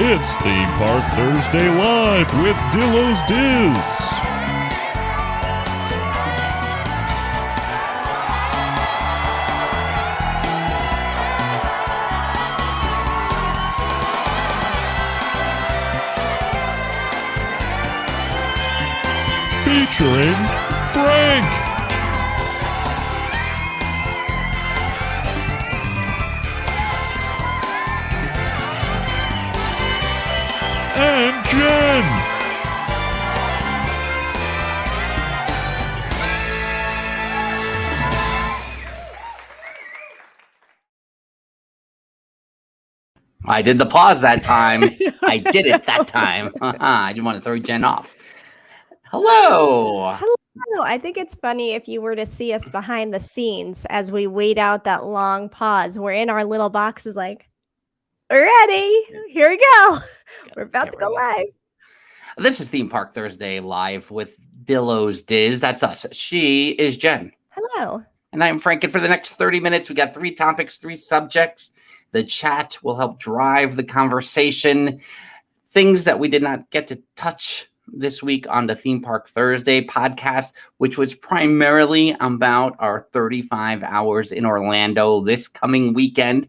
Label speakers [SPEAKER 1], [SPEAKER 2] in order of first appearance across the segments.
[SPEAKER 1] It's Theme Park Thursday Live with Dillos Diz. Featuring Frank. And Jen.
[SPEAKER 2] I did the pause that time. I did it that time. I didn't want to throw Jen off. Hello.
[SPEAKER 3] Hello. I think it's funny if you were to see us behind the scenes as we wait out that long pause. We're in our little boxes like, ready. Here we go. We're about to go live.
[SPEAKER 2] This is Theme Park Thursday Live with Dillos Diz. That's us. She is Jen.
[SPEAKER 3] Hello.
[SPEAKER 2] And I'm Frank. And for the next 30 minutes, we got 3 topics, 3 subjects. The chat will help drive the conversation. Things that we did not get to touch this week on the Theme Park Thursday podcast, which was primarily about our 35 hours in Orlando this coming weekend.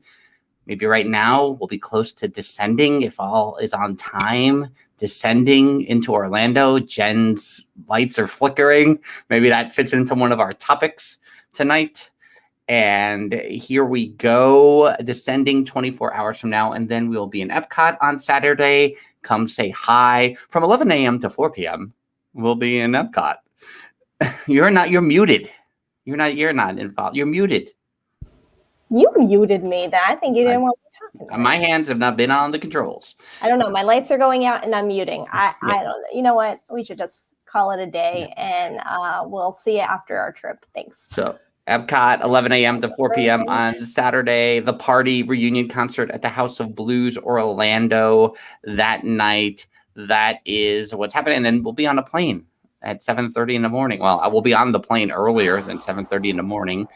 [SPEAKER 2] Maybe right now we'll be close to descending, if all is on time, descending into Orlando. Jen's lights are flickering. Maybe that fits into one of our topics tonight. And here we go, descending 24 hours from now. And then we'll be in Epcot on Saturday. Come say hi. From 11 a.m. to 4 p.m., we'll be in Epcot. You're muted. You're not involved. You're muted.
[SPEAKER 3] You muted me. I think you didn't want me talking about.
[SPEAKER 2] My hands have not been on the controls.
[SPEAKER 3] I don't know. My lights are going out and I'm muting. I don't. You know what? We should just call it a day, and we'll see you after our trip. Thanks.
[SPEAKER 2] So Epcot, 11 a.m. to 4 p.m. on Saturday. The party reunion concert at the House of Blues Orlando that night. That is what's happening. And then we'll be on a plane at 7:30 in the morning. Well, I will be on the plane earlier than 7:30 in the morning.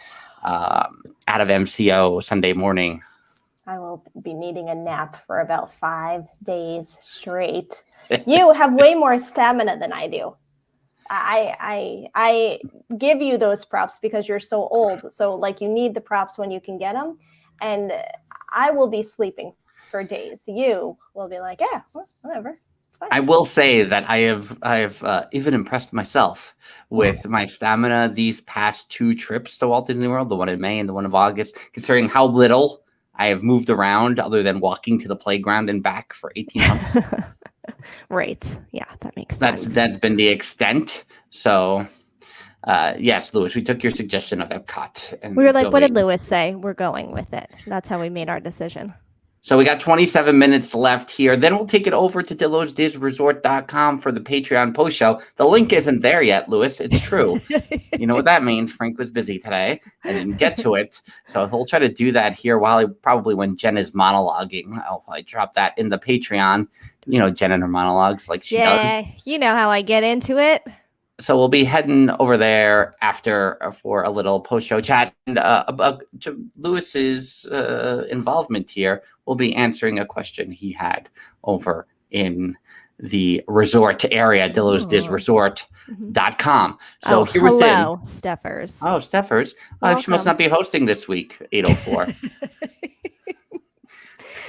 [SPEAKER 2] Out of MCO Sunday morning.
[SPEAKER 3] I will be needing a nap for about 5 days straight. You have way more stamina than I do. I give you those props because you're so old. So like you need the props when you can get them. And I will be sleeping for days. You will be like, yeah, whatever.
[SPEAKER 2] I will say that I have even impressed myself with my stamina these past 2 trips to Walt Disney World, the one in May and the one of August, considering how little I have moved around other than walking to the playground and back for 18 months.
[SPEAKER 3] Right. Yeah, that makes sense.
[SPEAKER 2] That's been the extent. So, yes, Lewis, we took your suggestion of Epcot. And
[SPEAKER 3] we were like, what did Lewis say? We're going with it. That's how we made our decision.
[SPEAKER 2] So we got 27 minutes left here. Then we'll take it over to DillosDizResort.com for the Patreon post show. The link isn't there yet, Lewis. It's true. You know what that means. Frank was busy today and didn't get to it. So he'll try to do that here probably when Jen is monologuing. I'll probably drop that in the Patreon. You know, Jen and her monologues like she does.
[SPEAKER 3] Yeah, you know how I get into it.
[SPEAKER 2] So we'll be heading over there after for a little post-show chat. And Lewis's involvement here, we'll be answering a question he had over in the resort area, DillosDizResort.com. So here
[SPEAKER 3] hello, Steffers.
[SPEAKER 2] Oh, Steffers. She must not be hosting this week, 804.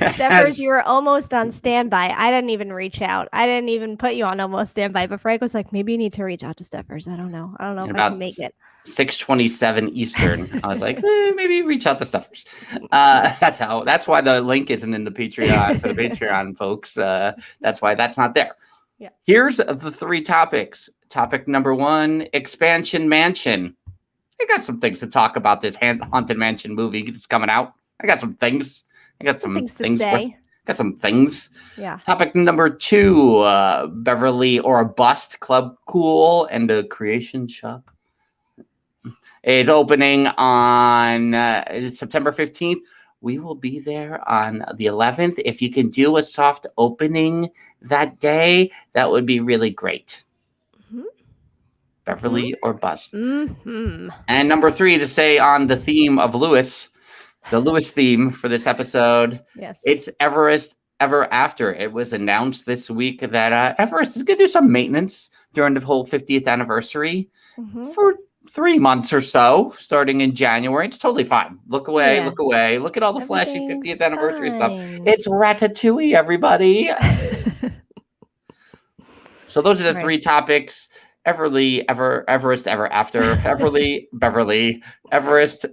[SPEAKER 3] Steffers, you were almost on standby. I didn't even reach out. I didn't even put you on almost standby. But Frank was like, maybe you need to reach out to Steffers. I don't know if I can make it.
[SPEAKER 2] 6:27 Eastern. I was like, maybe reach out to Steffers. That's why the link isn't in the Patreon for the Patreon folks. That's why that's not there.
[SPEAKER 3] Yeah.
[SPEAKER 2] Here's the 3 topics. Topic number 1, Expansion Mansion. I got some things to talk about this Haunted Mansion movie that's coming out. I got some things. I got some things to say. Got some things.
[SPEAKER 3] Yeah.
[SPEAKER 2] Topic number 2, Beverly or a Bust Club Cool and a Creation Shop. It's opening on September 15th. We will be there on the 11th. If you can do a soft opening that day, that would be really great. Mm-hmm. Beverly or Bust.
[SPEAKER 3] Mm-hmm.
[SPEAKER 2] And number 3, to stay on the theme of Lewis, the Lewis theme for this episode.
[SPEAKER 3] Yes.
[SPEAKER 2] It's Everest ever after. It was announced this week that Everest is going to do some maintenance during the whole 50th anniversary for 3 months or so, starting in January. It's totally fine. Look away, look away. Look at all the flashy 50th anniversary stuff. It's Ratatouille, everybody. So those are the 3 topics. Everest, ever after. Beverly, Everest,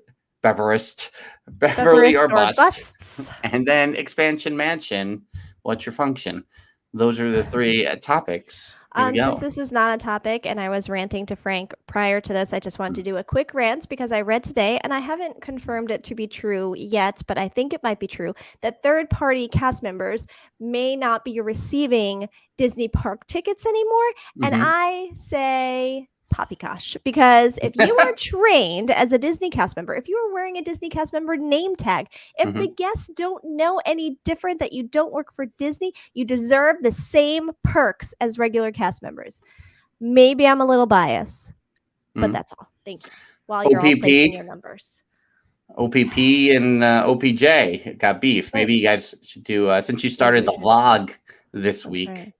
[SPEAKER 2] Beverly or bust. And then expansion mansion. What's your function? Those are the 3 topics.
[SPEAKER 3] Since this is not a topic and I was ranting to Frank prior to this, I just wanted to do a quick rant because I read today, and I haven't confirmed it to be true yet, but I think it might be true, that third-party cast members may not be receiving Disney park tickets anymore. And I say poppycock, because if you are trained as a Disney cast member, if you are wearing a Disney cast member name tag, if the guests don't know any different that you don't work for Disney, you deserve the same perks as regular cast members. Maybe I'm a little biased, but that's all. Thank you. While you're all placing your numbers.
[SPEAKER 2] OPP and OPJ got beef. Maybe you guys should do, since you started the vlog this week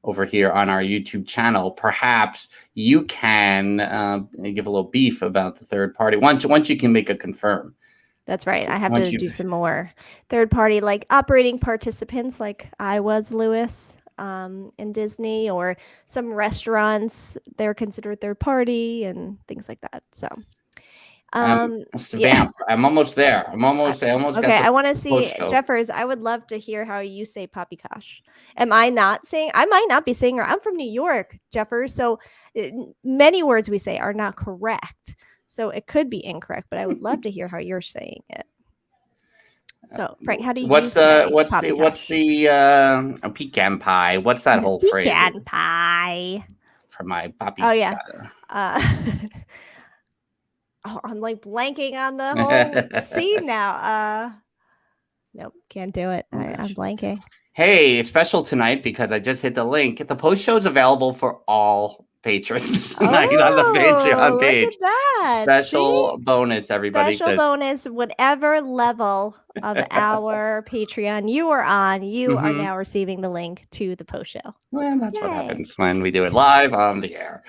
[SPEAKER 2] over here on our YouTube channel, perhaps you can give a little beef about the third party once you can make a confirm.
[SPEAKER 3] That's right. I have to do some more third party, like operating participants, like I was Lewis in Disney, or some restaurants, they're considered third party and things like that. So
[SPEAKER 2] I'm almost there. I almost
[SPEAKER 3] okay. I want to see Jeffers. I would love to hear how you say poppycock. Am I not saying? I might not be saying. I'm from New York, Jeffers. So many words we say are not correct. So it could be incorrect. But I would love to hear how you're saying it. So Frank, how do you? What's the
[SPEAKER 2] pecan pie? What's that whole phrase?
[SPEAKER 3] Pecan pie.
[SPEAKER 2] For my poppy.
[SPEAKER 3] Oh yeah. I'm like blanking on the whole scene now. Nope, can't do it. I'm blanking.
[SPEAKER 2] Hey, special tonight because I just hit the link. The post show is available for all patrons tonight on the Patreon page.
[SPEAKER 3] Look at that.
[SPEAKER 2] Special bonus, everybody.
[SPEAKER 3] Special bonus, whatever level of our Patreon you are on, you are now receiving the link to the post show.
[SPEAKER 2] Well, that's what happens when we do it live on the air.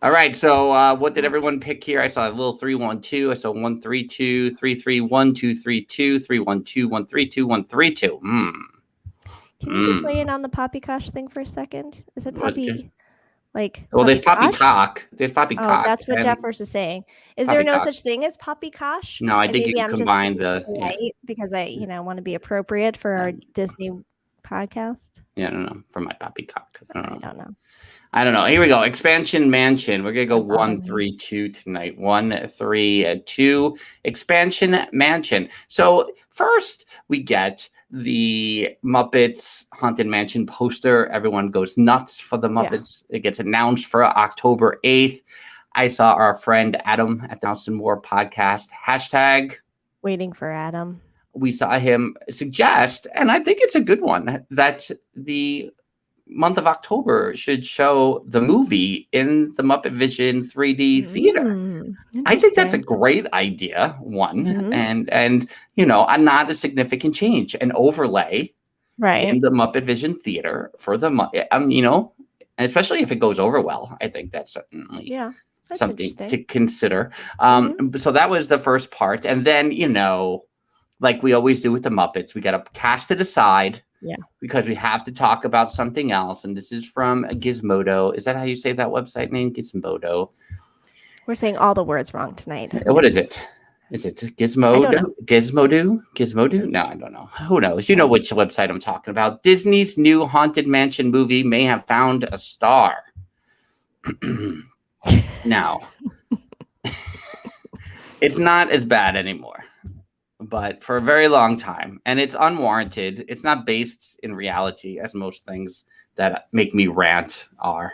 [SPEAKER 2] All right, so what did everyone pick here? I saw a little 312. I saw 132, 331, 232, 312, 132, 132. Can
[SPEAKER 3] you just weigh in on the poppycock thing for a second? Is it poppy? Like,
[SPEAKER 2] well, there's poppycock. There's poppycock.
[SPEAKER 3] Oh, that's what Jeffers is saying. Is there no such thing as poppycock?
[SPEAKER 2] No, I think you can combine
[SPEAKER 3] because I, want to be appropriate for our Disney podcast.
[SPEAKER 2] Yeah, I don't know. For my poppycock.
[SPEAKER 3] I don't know.
[SPEAKER 2] I don't know. Here we go. Expansion Mansion. We're going to go 132 tonight. 132. Expansion Mansion. So first we get the Muppets Haunted Mansion poster. Everyone goes nuts for the Muppets. It gets announced for October 8th. I saw our friend Adam at the Nelson Moore podcast. #
[SPEAKER 3] Waiting for Adam.
[SPEAKER 2] We saw him suggest, and I think it's a good one, that the month of October should show the movie in the Muppet Vision 3D theater. I think that's a great idea. And not a significant change, an overlay in the Muppet Vision theater for the especially if it goes over well. I think that's certainly something to consider. So that was the first part, and then like we always do with the Muppets, we got to cast it aside. Yeah, because we have to talk about something else. And this is from Gizmodo. Is that how you say that website name? Gizmodo.
[SPEAKER 3] We're saying all the words wrong tonight.
[SPEAKER 2] What is it? Is it Gizmodo? Gizmodo? No, I don't know. Who knows? You know which website I'm talking about. Disney's new Haunted Mansion movie may have found a star. Now, it's not as bad anymore. But for a very long time, and it's unwarranted. It's not based in reality, as most things that make me rant are.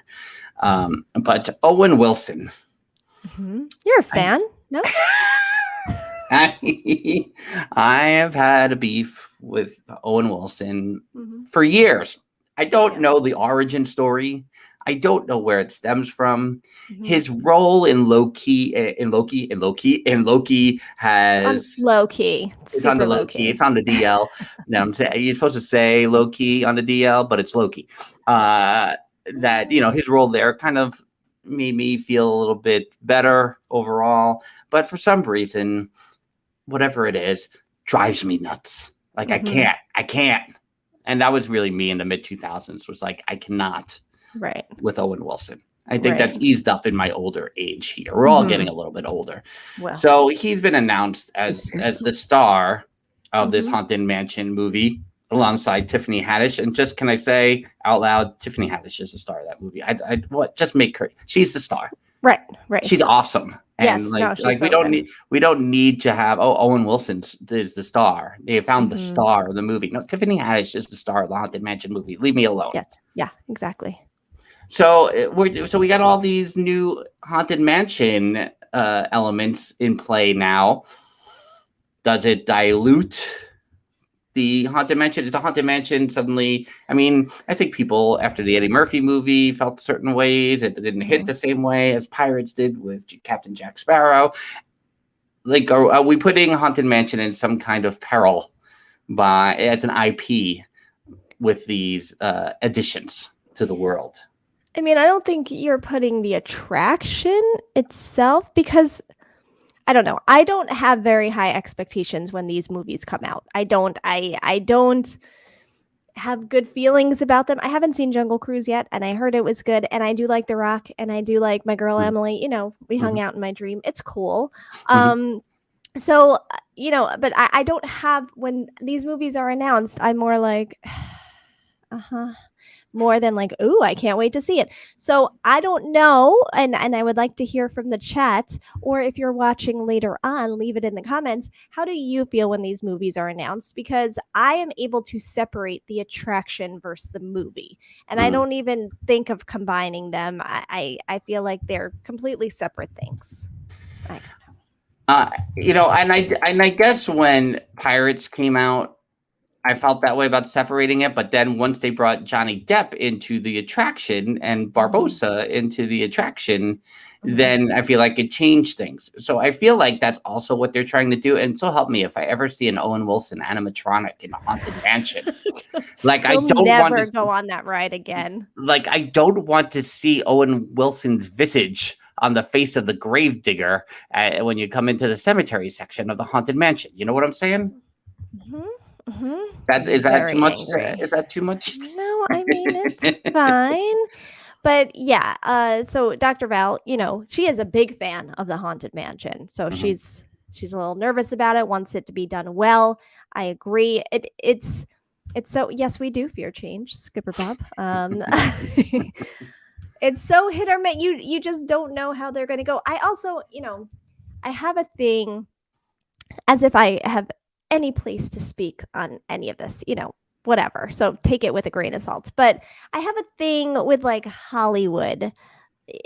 [SPEAKER 2] But Owen Wilson.
[SPEAKER 3] You're a fan, no?
[SPEAKER 2] I have had a beef with Owen Wilson for years. I don't know the origin story. I don't know where it stems from.
[SPEAKER 3] Mhm.
[SPEAKER 2] His role in Loki has
[SPEAKER 3] Low key.
[SPEAKER 2] it's on the
[SPEAKER 3] Super
[SPEAKER 2] low key. It's on the DL. No, I'm saying you're supposed to say low key on the DL, but it's low key. That his role there kind of made me feel a little bit better overall, but for some reason, whatever it is, drives me nuts. Like I can't. And that was really me in the mid 2000s. Was like I cannot.
[SPEAKER 3] Right.
[SPEAKER 2] With Owen Wilson. I think that's eased up in my older age here. We're all getting a little bit older.
[SPEAKER 3] Well.
[SPEAKER 2] So he's been announced as the star of this Haunted Mansion movie alongside Tiffany Haddish. And just can I say out loud, Tiffany Haddish is the star of that movie. Just make her. She's the star.
[SPEAKER 3] Right.
[SPEAKER 2] She's awesome. And we don't need to have Owen Wilson is the star. They found the star of the movie. No, Tiffany Haddish is the star of the Haunted Mansion movie. Leave me alone.
[SPEAKER 3] Yes. Yeah, exactly.
[SPEAKER 2] So we got all these new Haunted Mansion elements in play now. Does it dilute the Haunted Mansion? Is the Haunted Mansion suddenly? I mean, I think people after the Eddie Murphy movie felt certain ways. It didn't hit the same way as Pirates did with Captain Jack Sparrow. Like, are we putting Haunted Mansion in some kind of peril as an IP with these additions to the world?
[SPEAKER 3] I mean, I don't think you're putting the attraction itself because I don't know. I don't have very high expectations when these movies come out. I don't have good feelings about them. I haven't seen Jungle Cruise yet, and I heard it was good. And I do like The Rock, and I do like my girl Emily. We hung out in my dream. It's cool. So but I don't have when these movies are announced. I'm more like, more than like, ooh, I can't wait to see it. So I don't know. And I would like to hear from the chat, or if you're watching later on, leave it in the comments. How do you feel when these movies are announced? Because I am able to separate the attraction versus the movie. And I don't even think of combining them. I feel like they're completely separate things. I don't know.
[SPEAKER 2] And I guess when Pirates came out, I felt that way about separating it, but then once they brought Johnny Depp into the attraction and Barbossa into the attraction, then I feel like it changed things. So I feel like that's also what they're trying to do. And so help me if I ever see an Owen Wilson animatronic in a Haunted Mansion. Like I don't
[SPEAKER 3] never
[SPEAKER 2] want to
[SPEAKER 3] go on that ride again.
[SPEAKER 2] Like I don't want to see Owen Wilson's visage on the face of the gravedigger when you come into the cemetery section of the Haunted Mansion. You know what I'm saying? Is that too much? Is that too much?
[SPEAKER 3] No, I mean it's fine. But yeah, so Dr. Val, she is a big fan of the Haunted Mansion. So she's a little nervous about it, wants it to be done well. I agree. It's so yes, we do fear change, Skipper Bob. It's so hit or miss. You just don't know how they're going to go. I also, I have a thing, as if I have any place to speak on any of this, whatever. So take it with a grain of salt. But I have a thing with like Hollywood,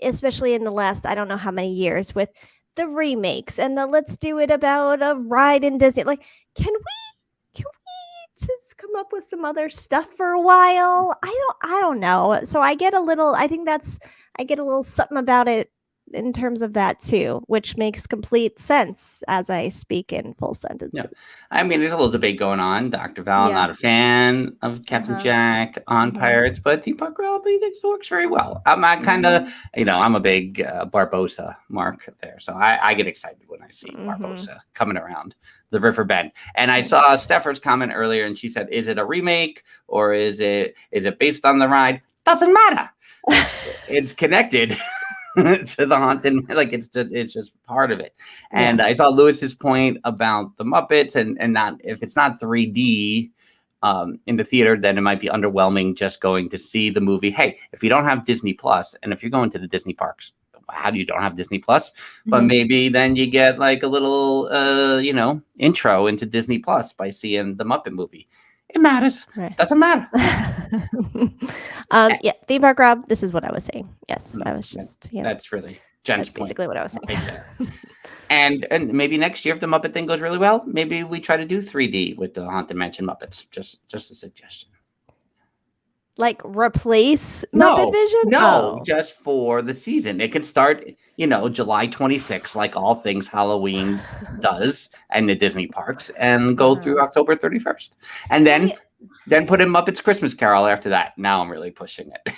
[SPEAKER 3] especially in the last, I don't know how many years, with the remakes and the let's do it about a ride in Disney. Like, can we just come up with some other stuff for a while? I don't know. So I get a little something about it in terms of that too, which makes complete sense as I speak in full sentences.
[SPEAKER 2] Yeah. I mean, there's a little debate going on. Dr. Val, not a fan of Captain Jack on Pirates, but Theme Park Rally thinks it works very well. I'm kind of, I'm a big Barbossa mark there. So I get excited when I see Barbossa coming around the river bend. And I saw Stefford's comment earlier, and she said, is it a remake or is it based on the ride? Doesn't matter. It's connected. To the Haunted, like it's just part of it. And I saw Lewis's point about the Muppets and not if it's not 3D in the theater, then it might be underwhelming just going to see the movie. Hey, if you don't have Disney Plus, and if you're going to the Disney parks, how do you don't have Disney Plus? But maybe then you get like a little intro into Disney Plus by seeing the Muppet movie. It matters. Right. Doesn't matter.
[SPEAKER 3] Theme Park Rob, this is what I was saying. Yes, I was just,
[SPEAKER 2] That's really Jen's
[SPEAKER 3] point. Basically what I was saying.
[SPEAKER 2] And maybe next year, if the Muppet thing goes really well, maybe we try to do 3D with the Haunted Mansion Muppets. Just a suggestion.
[SPEAKER 3] Like replace
[SPEAKER 2] No,
[SPEAKER 3] Muppet Vision?
[SPEAKER 2] no,
[SPEAKER 3] Oh.
[SPEAKER 2] just for the season. It can start, July 26th, like all things Halloween does, and the Disney parks, and go through October 31st, and then put in Muppets Christmas Carol after that. Now I'm really pushing it.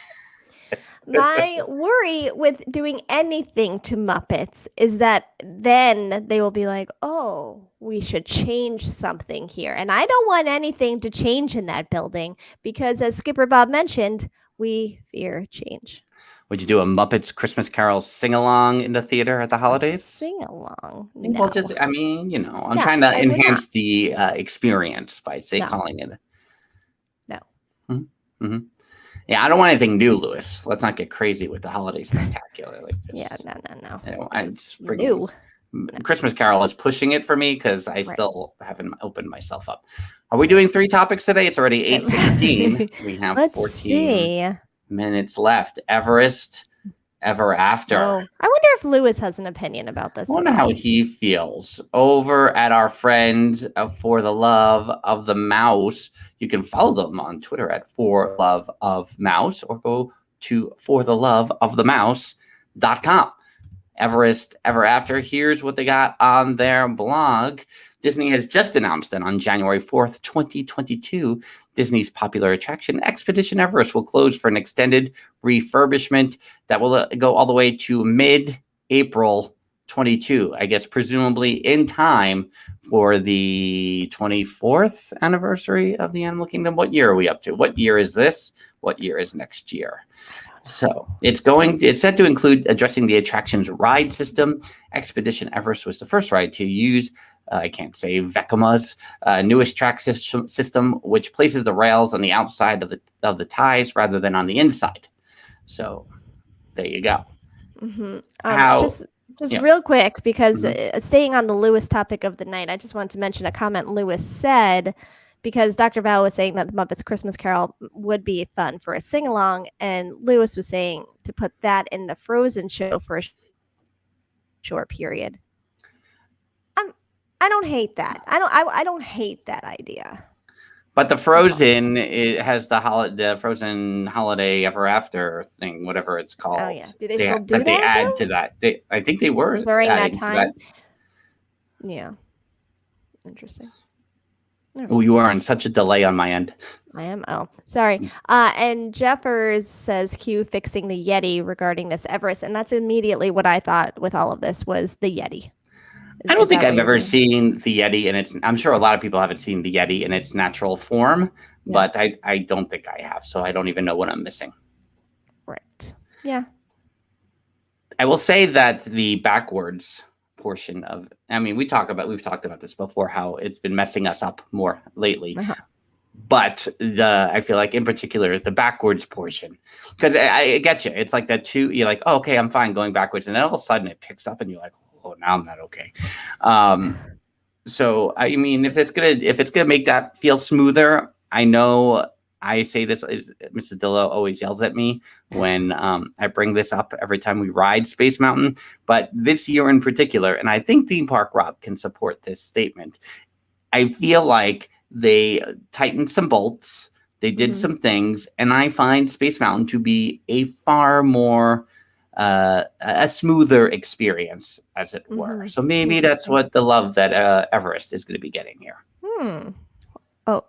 [SPEAKER 3] My worry with doing anything to Muppets is that then they will be like, oh, we should change something here. And I don't want anything to change in that building because, as Skipper Bob mentioned, we fear change.
[SPEAKER 2] Would you do a Muppets Christmas Carol sing-along in the theater at the holidays?
[SPEAKER 3] Sing-along?
[SPEAKER 2] Well,
[SPEAKER 3] No.
[SPEAKER 2] I'm trying to enhance the experience by calling it.
[SPEAKER 3] No.
[SPEAKER 2] Mm-hmm. Yeah, I don't want anything new, Lewis. Let's not get crazy with the holiday spectacular. Like this.
[SPEAKER 3] Yeah, no.
[SPEAKER 2] It's new. Christmas Carol is pushing it for me because I still haven't opened myself up. Are we doing 3 topics today? It's already 8:16. We have 14 minutes left. Everest, Ever After.
[SPEAKER 3] Oh, I wonder if Lewis has an opinion about this.
[SPEAKER 2] I wonder how he feels. Over at our friends For the Love of the Mouse, you can follow them on Twitter at For Love of Mouse, or go to fortheloveofthemouse.com. Everest, Ever After. Here's what they got on their blog. Disney has just announced that on January 4th, 2022, Disney's popular attraction, Expedition Everest, will close for an extended refurbishment that will go all the way to mid-April 22, I guess, presumably in time for the 24th anniversary of the Animal Kingdom. What year are we up to? What year is this? What year is next year? So it's set to include addressing the attraction's ride system. Expedition Everest was the first ride to use Vekama's newest track system, which places the rails on the outside of the ties rather than on the inside. So there you go.
[SPEAKER 3] Mm-hmm. Just real quick, because staying on the Lewis topic of the night, I just wanted to mention a comment Lewis said, because Dr. Val was saying that the Muppets Christmas Carol would be fun for a sing-along, and Lewis was saying to put that in the Frozen show for a short period. I don't hate that. I don't hate that idea.
[SPEAKER 2] But the Frozen, it has the Frozen Holiday Ever After thing, whatever it's called.
[SPEAKER 3] Oh yeah, do they still do that?
[SPEAKER 2] They add to that. I think they were
[SPEAKER 3] during that time. Yeah, interesting.
[SPEAKER 2] Oh, you are on such a delay on my end.
[SPEAKER 3] I am. Oh, sorry. And Jeffers says Q fixing the Yeti regarding this Everest, and that's immediately what I thought with all of this was the Yeti.
[SPEAKER 2] I don't think I've ever seen the Yeti in its. I'm sure a lot of people haven't seen the Yeti in its natural form, but I don't think I have. So I don't even know what I'm missing.
[SPEAKER 3] Right. Yeah.
[SPEAKER 2] I will say that the backwards portion of, we've talked about this before, how it's been messing us up more lately. But I feel like in particular the backwards portion, because I get you. It's like that too. You're like, oh, okay, I'm fine going backwards, and then all of a sudden it picks up, and you're like, oh, now I'm not okay. So if it's gonna make that feel smoother, I know I say this is Mrs. Dillo always yells at me when I bring this up every time we ride Space Mountain, but this year in particular, and I think Theme Park Rob can support this statement. I feel like they tightened some bolts, they did some things, and I find Space Mountain to be a far more a smoother experience, as it were. So maybe that's what the love that Everest is going to be getting here.
[SPEAKER 3] Oh,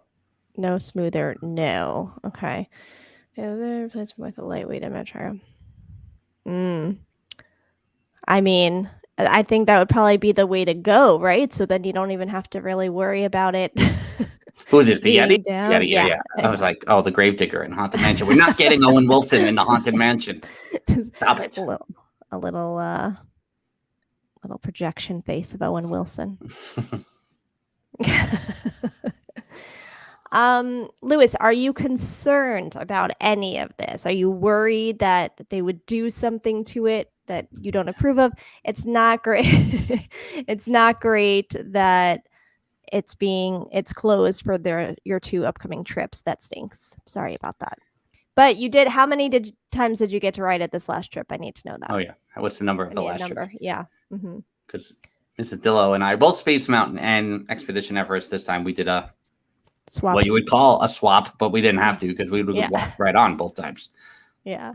[SPEAKER 3] no smoother. No. Okay. Other place with a lightweight metro. I think that would probably be the way to go, right? So then you don't even have to really worry about it.
[SPEAKER 2] Who is this? The Yeti?
[SPEAKER 3] Yeti,
[SPEAKER 2] yeah. I was like, oh, the Gravedigger in Haunted Mansion. We're not getting Owen Wilson in the Haunted Mansion. Stop it.
[SPEAKER 3] A little projection face of Owen Wilson. Lewis, are you concerned about any of this? Are you worried that they would do something to it that you don't approve of? It's not great. It's not great that it's closed for your 2 upcoming trips. That stinks. Sorry about that. But you did. How many times did you get to ride it this last trip? I need to know that.
[SPEAKER 2] Oh yeah. What's the number of the last trip?
[SPEAKER 3] Yeah.
[SPEAKER 2] Because Mrs. Dillo and I, both Space Mountain and Expedition Everest, this time we did a
[SPEAKER 3] swap.
[SPEAKER 2] what you would call a swap, but we didn't have to because we would walk right on both times.
[SPEAKER 3] Yeah.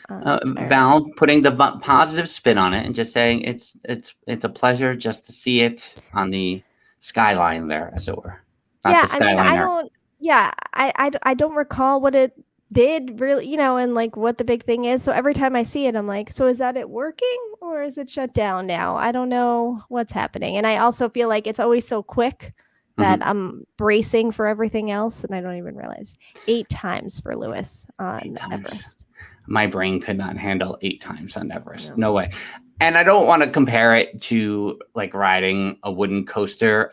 [SPEAKER 2] Val putting the positive spin on it and just saying it's a pleasure just to see it on the skyline there, as it were.
[SPEAKER 3] Not the skyline, I don't. Yeah, I don't recall what it did really, and like what the big thing is. So every time I see it, I'm like, so is that it working or is it shut down now? I don't know what's happening. And I also feel like it's always so quick that I'm bracing for everything else, and I don't even realize. 8 times for Lewis on Everest.
[SPEAKER 2] My brain could not handle 8 times on Everest. No way. And I don't want to compare it to like riding a wooden coaster.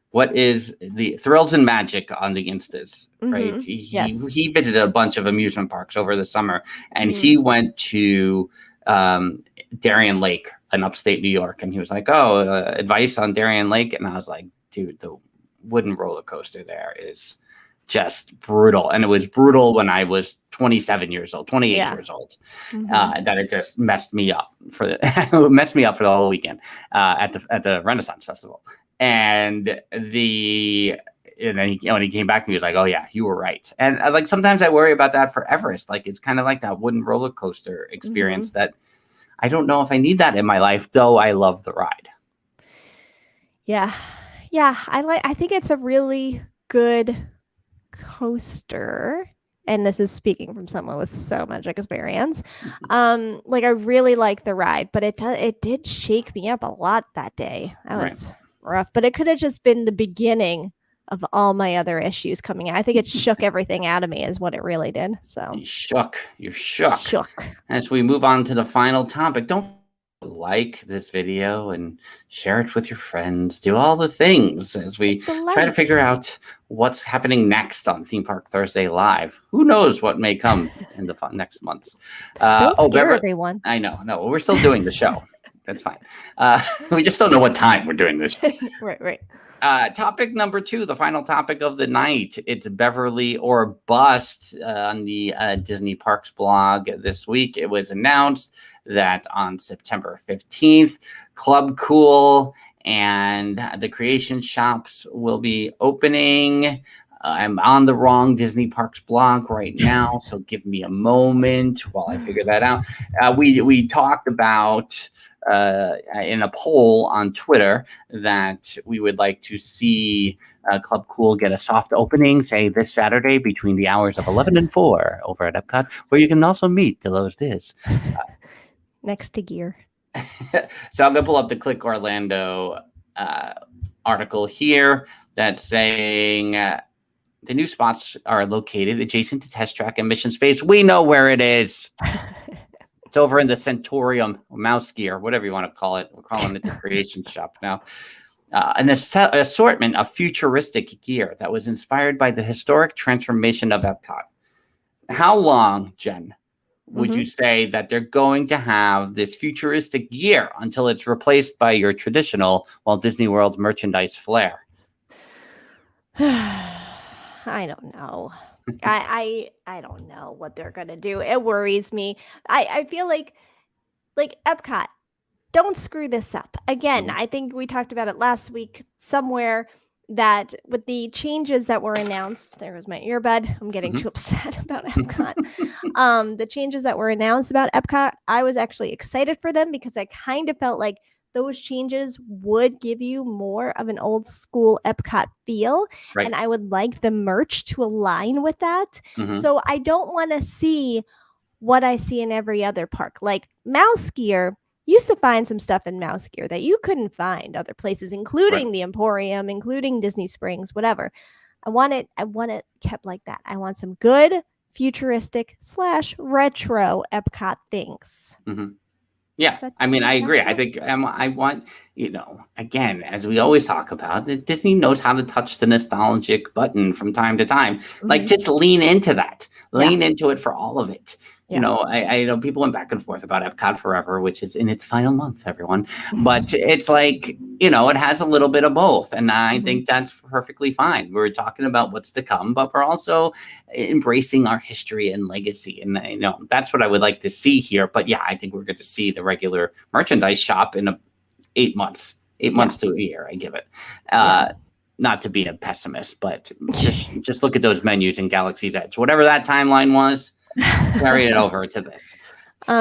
[SPEAKER 2] What is the Thrills and Magic on the Instas, right? He visited a bunch of amusement parks over the summer, and he went to Darien Lake in upstate New York, and he was like, advice on Darien Lake. And I was like, dude, the wooden roller coaster there is just brutal. And it was brutal when I was 28 years old, that it just messed me up for the whole weekend at the Renaissance Festival. And then when he came back to me, he was like, oh yeah, you were right. And like, sometimes I worry about that for Everest. Like, it's kind of like that wooden roller coaster experience that I don't know if I need that in my life, though I love the ride.
[SPEAKER 3] Yeah. I think it's a really good coaster, and this is speaking from someone with so much experience. Like, I really like the ride, but it did shake me up a lot that day. That was rough, but it could have just been the beginning of all my other issues coming out. I think it shook everything out of me is what it really did. So you're shook. As
[SPEAKER 2] we move on to the final topic, don't like this video and share it with your friends, do all the things as we try to figure out what's happening next on Theme Park Thursday Live. Who knows what may come in the next months.
[SPEAKER 3] Don't scare everyone.
[SPEAKER 2] I know. No, we're still doing the show. That's fine. We just don't know what time we're doing this.
[SPEAKER 3] Right.
[SPEAKER 2] Topic number 2, the final topic of the night. It's Beverly or Bust on the Disney Parks blog this week. It was announced that on September 15th, Club Cool and the Creation Shops will be opening. I'm on the wrong Disney Parks blog right now, so give me a moment while I figure that out. We talked about in a poll on Twitter that we would like to see Club Cool get a soft opening, say this Saturday between the hours of 11 and 4 over at Epcot, where you can also meet Dillos Diz.
[SPEAKER 3] Next to gear.
[SPEAKER 2] So I'm going to pull up the Click Orlando article here that's saying the new spots are located adjacent to Test Track and Mission Space. We know where it is. It's over in the Centurium, Mouse Gear, whatever you want to call it. We're calling it the Creation Shop now. An assortment of futuristic gear that was inspired by the historic transformation of Epcot. How long, Jen, would you say that they're going to have this futuristic gear until it's replaced by your traditional Walt Disney World merchandise flair?
[SPEAKER 3] I don't know. I don't know what they're gonna do. It worries me. I feel like Epcot, don't screw this up again. I think we talked about it last week somewhere, that with the changes that were announced, there was my earbud. I'm getting too upset about Epcot. The changes that were announced about Epcot, I was actually excited for them because I kind of felt like those changes would give you more of an old school Epcot feel. Right. And I would like the merch to align with that. So I don't want to see what I see in every other park. Like Mouse Gear, used to find some stuff in Mouse Gear that you couldn't find other places, including the Emporium, including Disney Springs, whatever. I want it kept like that. I want some good futuristic / retro Epcot things.
[SPEAKER 2] Yeah, I mean, I agree. I think I want, again, as we always talk about, Disney knows how to touch the nostalgic button from time to time. Like, just lean into that. Lean into it for all of it. Yes. I know people went back and forth about Epcot Forever, which is in its final month, everyone. But it's like, it has a little bit of both. And I think that's perfectly fine. We're talking about what's to come, but we're also embracing our history and legacy. And, that's what I would like to see here. But yeah, I think we're going to see the regular merchandise shop in 8 months. 8 months to a year, I give it. Not to be a pessimist, but just look at those menus in Galaxy's Edge. Whatever that timeline was, carry it over to this.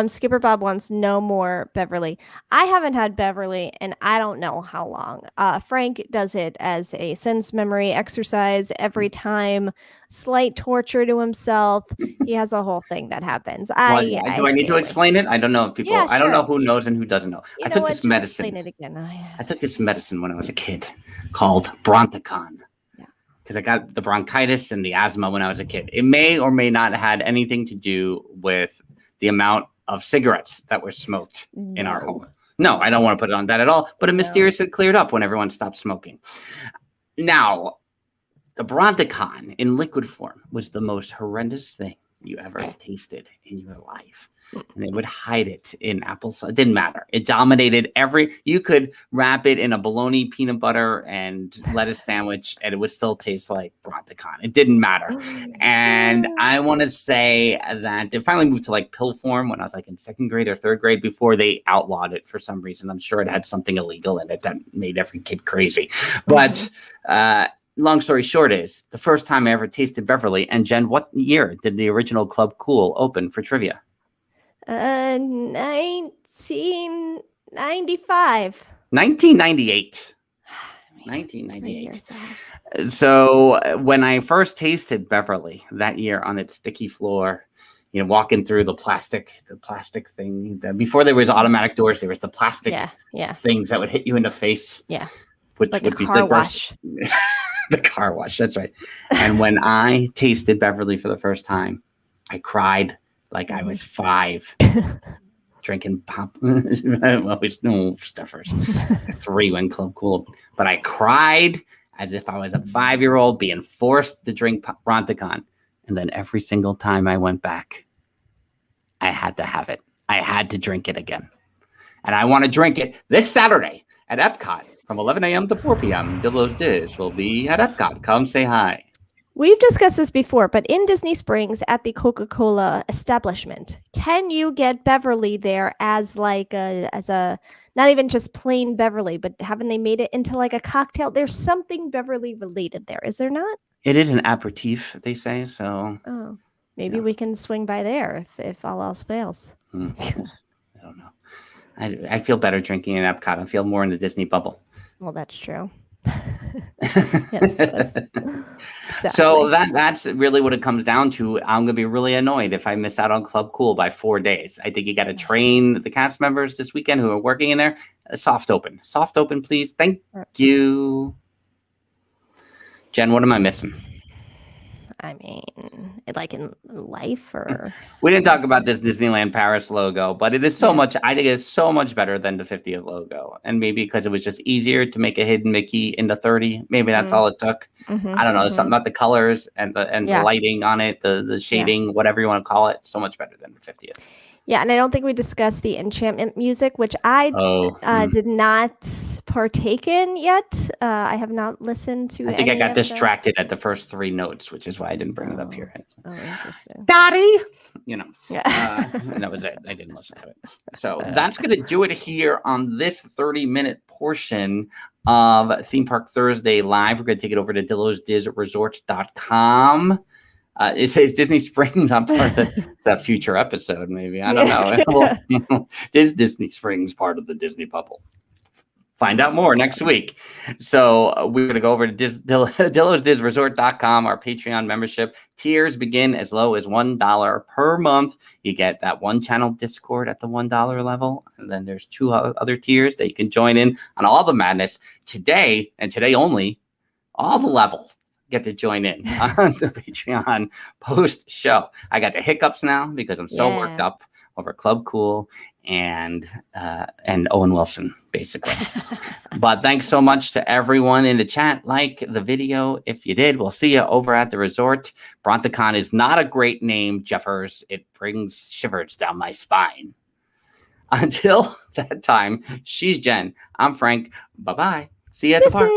[SPEAKER 3] Skipper Bob wants no more Beverly. I haven't had Beverly and I don't know how long. Frank does it as a sense memory exercise every time. Slight torture to himself. He has a whole thing that happens.
[SPEAKER 2] Do I need to explain it? I don't know if people.
[SPEAKER 3] Yeah,
[SPEAKER 2] I don't know
[SPEAKER 3] sure.
[SPEAKER 2] who knows and who doesn't know. I took this medicine.
[SPEAKER 3] Explain it again.
[SPEAKER 2] I took this medicine when I was a kid called Bronticon. Because I got the bronchitis and the asthma when I was a kid. It may or may not have had anything to do with the amount of cigarettes that were smoked in our home. No, I don't want to put it on that at all, but it mysteriously cleared up when everyone stopped smoking. Now, the Bronticon in liquid form was the most horrendous thing you ever tasted in your life. And they would hide it in applesauce. It didn't matter. It dominated you could wrap it in a bologna, peanut butter, and lettuce sandwich, and it would still taste like Bronticon. It didn't matter. And I want to say that they finally moved to like pill form when I was like in second grade or third grade before they outlawed it for some reason. I'm sure it had something illegal in it that made every kid crazy. But long story short is the first time I ever tasted Beverly. And Jen, what year did the original Club Cool open for trivia?
[SPEAKER 3] 1995.
[SPEAKER 2] 1998. 1998. So when I first tasted Beverly that year on its sticky floor, walking through the plastic thing. Before there was automatic doors, there was the plastic things that would hit you in the face.
[SPEAKER 3] Yeah.
[SPEAKER 2] Which
[SPEAKER 3] like
[SPEAKER 2] would
[SPEAKER 3] a
[SPEAKER 2] be
[SPEAKER 3] car wash.
[SPEAKER 2] The car wash. That's right. And when I tasted Beverly for the first time, I cried like I was 5, drinking pop. No stuffers. 3 when Club Cool, but I cried as if I was a 5-year-old being forced to drink Bronticon. And then every single time I went back, I had to have it. I had to drink it again, and I want to drink it this Saturday at Epcot from 11 a.m. to 4 p.m. Dillos Diz will be at Epcot. Come say hi.
[SPEAKER 3] We've discussed this before, but in Disney Springs at the Coca-Cola establishment, can you get Beverly there as a not even just plain Beverly, but haven't they made it into like a cocktail? There's something Beverly related there, is there not?
[SPEAKER 2] It is an aperitif, they say. So
[SPEAKER 3] maybe we can swing by there if all else fails.
[SPEAKER 2] I don't know. I feel better drinking in Epcot. I feel more in the Disney bubble.
[SPEAKER 3] Well, that's true.
[SPEAKER 2] So that's really what it comes down to. I'm gonna be really annoyed if I miss out on Club Cool by 4 days. I think you got to train the cast members this weekend who are working in there. Soft open, please. Thank you, Jen. What am I missing?
[SPEAKER 3] I mean, like in life, or
[SPEAKER 2] we didn't talk about this Disneyland Paris logo, but it is so much. I think it's so much better than the 50th logo, and maybe because it was just easier to make a hidden Mickey into 30. Maybe that's all it took. I don't know. There's something about the colors and the lighting on it, the shading, whatever you want to call it. So much better than the 50th.
[SPEAKER 3] Yeah, and I don't think we discussed the enchantment music, which I did not partake in yet. I have not listened to.
[SPEAKER 2] I think I got distracted at the first 3 notes, which is why I didn't bring it up here.
[SPEAKER 3] Oh, interesting.
[SPEAKER 2] Daddy,
[SPEAKER 3] and
[SPEAKER 2] that was it. I didn't listen to it. So that's going to do it here on this 30-minute portion of Theme Park Thursday Live. We're going to take it over to DillosDizResort.com. It says Disney Springs on part of it's a future episode, maybe. I don't know. Is Disney Springs part of the Disney bubble? Find out more next week. So we're going to go over to DillosDizResort.com, our Patreon membership. Tiers begin as low as $1 per month. You get that 1-channel Discord at the $1 level. And then there's 2 other tiers that you can join in on all the madness. Today, and today only, all the levels get to join in on the Patreon post show. I got the hiccups now because I'm so worked up over Club Cool and Owen Wilson, basically. But thanks so much to everyone in the chat. Like the video if you did. We'll see you over at the resort. Bronticon is not a great name, Jeffers. It brings shivers down my spine. Until that time, she's Jen. I'm Frank. Bye-bye. See you at the park.